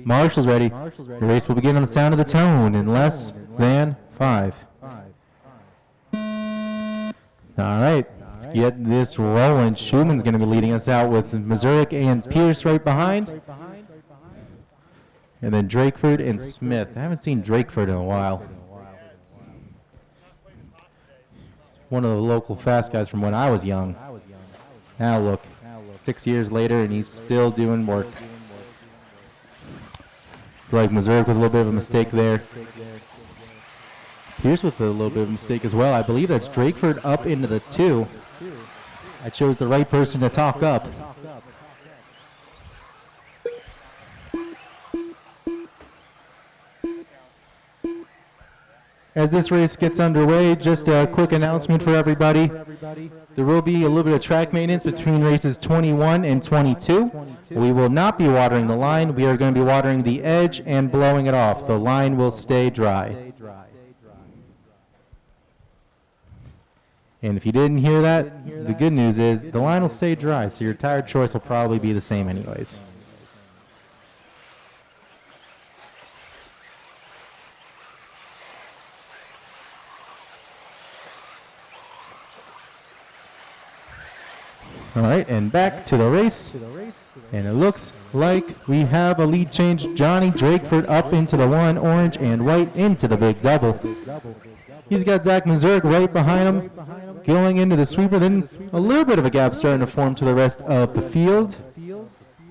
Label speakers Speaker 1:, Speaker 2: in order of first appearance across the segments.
Speaker 1: Marshall's ready. The race will begin on the sound of the tone in less than 5. All right, let's get this rolling. Schumann's going to be leading us out with MAZUREK and Pierce right behind. And then Drakeford and Smith. I haven't seen Drakeford in a while. One of the local fast guys from when I was young. Now look, 6 years later and he's still doing work. It's like MAZUREK with a little bit of a mistake there. Pierce with a little bit of a mistake as well. I believe that's Drakeford up into the 2. I chose the right person to talk up. As this race gets underway, just a quick announcement for everybody. There will be a little bit of track maintenance between races 21 and 22. We will not be watering the line. We are going to be watering the edge and blowing it off. The line will stay dry. And if you didn't hear that, the good news is the line will stay dry, so your tire choice will probably be the same anyways. All right, and back to the race. And it looks like we have a lead change. Johnny Drakeford up into the 1, orange and white into the big double. He's got ZACK MAZUREK right behind him, going into the sweeper. Then a little bit of a gap starting to form to the rest of the field.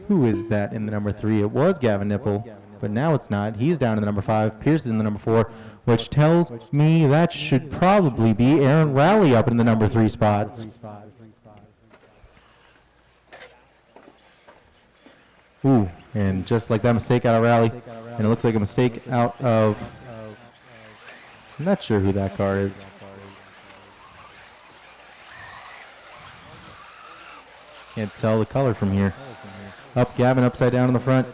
Speaker 1: Who is that in the number 3? It was Gavin NIPPLE, but now it's not. He's down in the number 5. Pierce is in the number 4, which tells me that should probably be Aaron ROWLEY up in the number 3 spot. Ooh, and just like that, mistake out of ROWLEY, and it looks like a mistake out of, I'm not sure who that car is. Can't tell the color from here. Up, Gavin upside down in the front.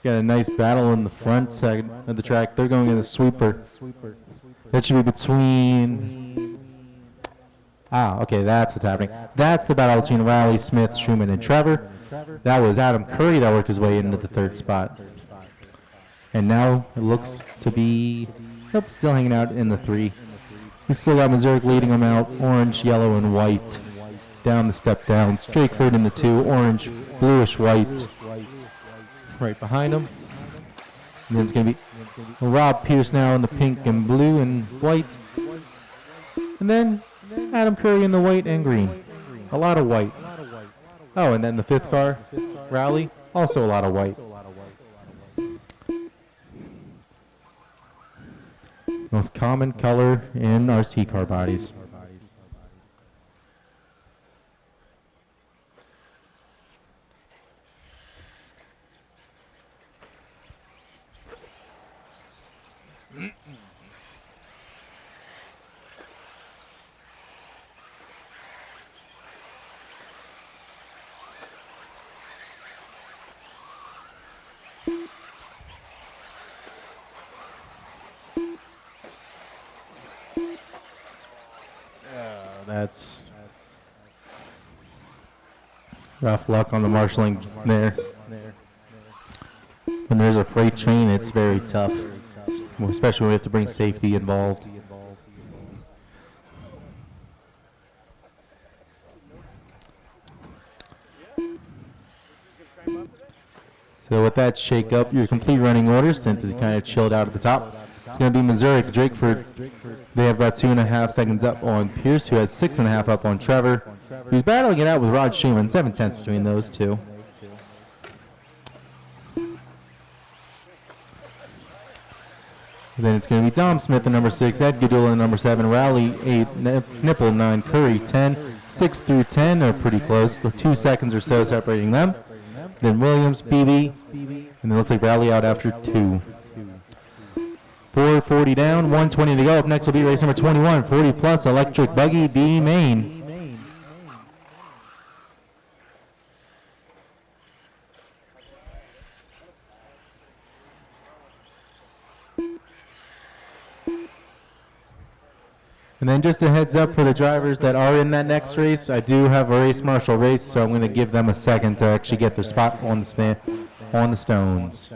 Speaker 1: Got a nice battle in the front side of the track. They're going in the sweeper. That should be between... okay, that's what's happening. That's the battle between ROWLEY, Smith, Schumann, and Trevor. That was Adam Curry that worked his way into the 3rd spot. And now it looks to be... Nope, still hanging out in the 3. We still got MAZUREK leading them out. Orange, yellow, and white. Down the step downs. Drakeford in the 2. Orange, bluish, white. Right behind him. And then it's going to be Rob Pierce now in the pink and blue and white. And then Adam Curry in the white and green. A lot of white. Oh, and then the 5th car, ROWLEY, also a lot of white. Most common color in RC car bodies. That's rough luck on the marshalling there. When there's a freight train, it's very tough, especially when we have to bring safety involved. So with that shake up, your complete running order, since it's kind of chilled out at the top, it's going to be MAZUREK, Drakeford. They have about 2.5 seconds up on Pierce, who has 6.5 up on Trevor, who's battling it out with Rod Schumann, 7/10 between those two. Then it's going to be Dom Smith at number 6, Ed GODULA at number 7, ROWLEY 8, NIPPLE 9, Curry 10. 6 through 10 are pretty close, 2 seconds or so separating them. Then Williams, BIBIE, and it looks like ROWLEY out after 2. 440 down, 120 to go. Up next will be race number 21, 40 plus electric buggy B main. And then just a heads up for the drivers that are in that next race, I do have a race marshal race, so I'm going to give them a second to actually get their spot on the stones.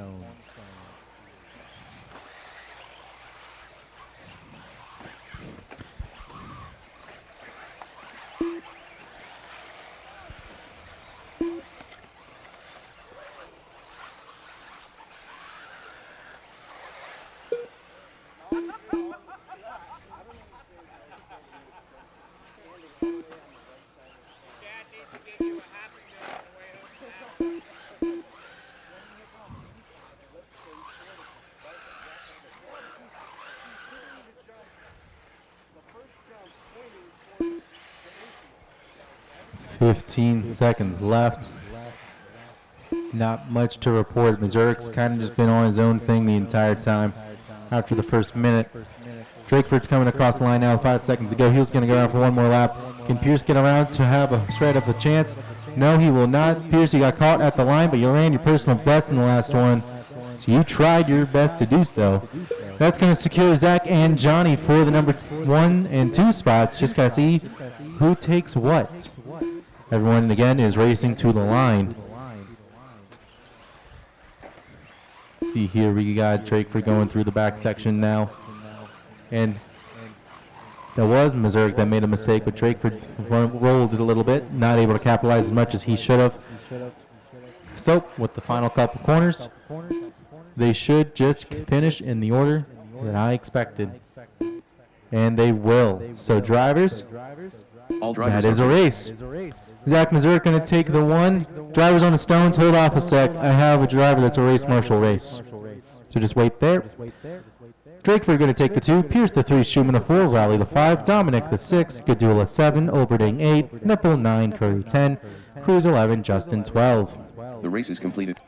Speaker 1: 15 seconds left. Not much to report. MAZUREK's kind of just been on his own thing the entire time after the first minute. Drakeford's coming across the line now with 5 seconds to go. He's going to go around for one more lap. Can Pierce get around to have a shred of a chance? No, he will not. Pierce, you got caught at the line, but you ran your personal best in the last one. So you tried your best to do so. That's going to secure Zach and Johnny for the number 1 and 2 spots. Just got to see who takes what. Everyone, again, is racing to the line. See here, we got Drakeford going through the back section now. And that was MAZUREK that made a mistake, but Drakeford rolled it a little bit, not able to capitalize as much as he should have. So, with the final couple corners, they should just finish in the order that I expected. And they will. So, drivers, that is a race. Zach MAZUREK going to take the 1. Drivers on the stones, hold off a sec. I have a driver that's a race marshal race. So just wait there. Drakeford going to take the 2. Pierce the 3. SCHUMANN the 4. ROWLEY the 5. DOMINICK the 6. GODULA 7. OLBERDING 8. NIPPLE 9. CRUZ 10. CRUZ 11. JUSTIN 12.
Speaker 2: The race is completed.